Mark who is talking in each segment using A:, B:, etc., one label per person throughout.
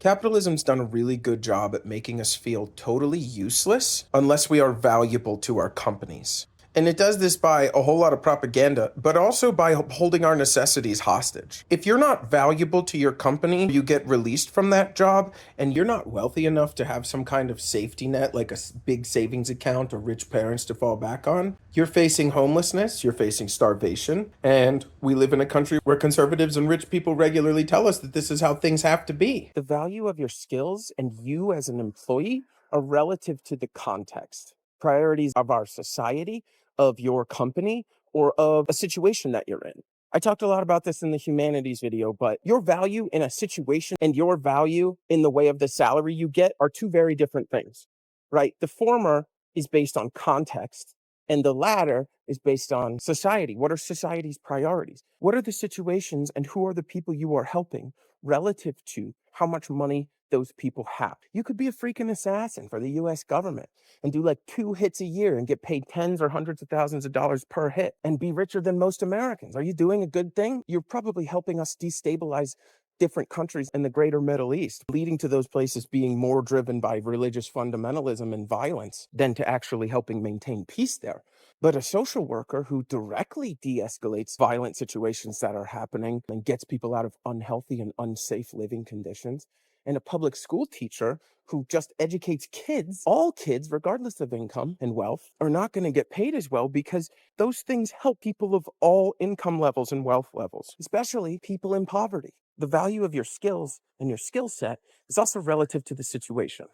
A: Capitalism's done a really good job at making us feel totally useless unless we are valuable to our companies. And it does this by a whole lot of propaganda, but also by holding our necessities hostage. If you're not valuable to your company, you get released from that job, and you're not wealthy enough to have some kind of safety net, like a big savings account or rich parents to fall back on, you're facing homelessness, you're facing starvation, and we live in a country where conservatives and rich people regularly tell us that this is how things have to be. The value of your skills and you as an employee are relative to the context, priorities of our society, of your company, or of a situation that you're in. I talked a lot about this in the humanities video, but your value in a situation and your value in the way of the salary you get are two very different things, right? The former is based on context, and the latter is based on society. What are society's priorities? What are the situations and who are the people you are helping relative to how much money those people have? You could be a freaking assassin for the US government and do like 2 hits a year and get paid tens or hundreds of thousands of dollars per hit and be richer than most Americans. Are you doing a good thing? You're probably helping us destabilize different countries in the greater Middle East, leading to those places being more driven by religious fundamentalism and violence than to actually helping maintain peace there. But a social worker who directly de-escalates violent situations that are happening and gets people out of unhealthy and unsafe living conditions, and a public school teacher who just educates kids, all kids, regardless of income and wealth, are not going to get paid as well because those things help people of all income levels and wealth levels, especially people in poverty. The value of your skills and your skill set is also relative to the situation.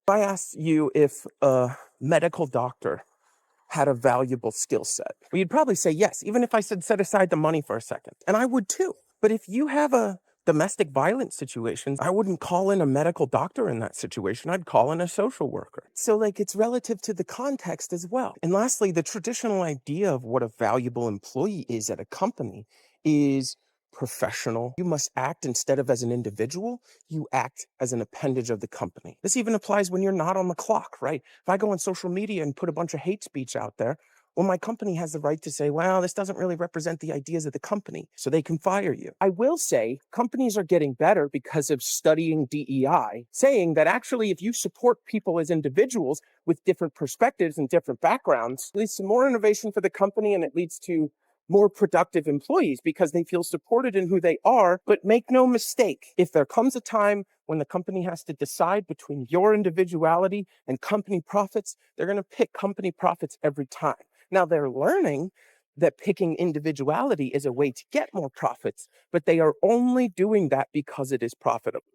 A: If I asked you if a medical doctor had a valuable skill set, well, you'd probably say yes, even if I said set aside the money for a second. And I would too. But if you have a domestic violence situation, I wouldn't call in a medical doctor in that situation. I'd call in a social worker. So like it's relative to the context as well. And lastly, the traditional idea of what a valuable employee is at a company is professional. You must act instead of as an individual, you act as an appendage of the company. This even applies when you're not on the clock, right? If I go on social media and put a bunch of hate speech out there, well, my company has the right to say, well, this doesn't really represent the ideas of the company, so they can fire you. I will say companies are getting better because of studying DEI, saying that actually, if you support people as individuals with different perspectives and different backgrounds, it leads to more innovation for the company and it leads to more productive employees because they feel supported in who they are. But make no mistake, if there comes a time when the company has to decide between your individuality and company profits, they're going to pick company profits every time. Now, they're learning that picking individuality is a way to get more profits, but they are only doing that because it is profitable.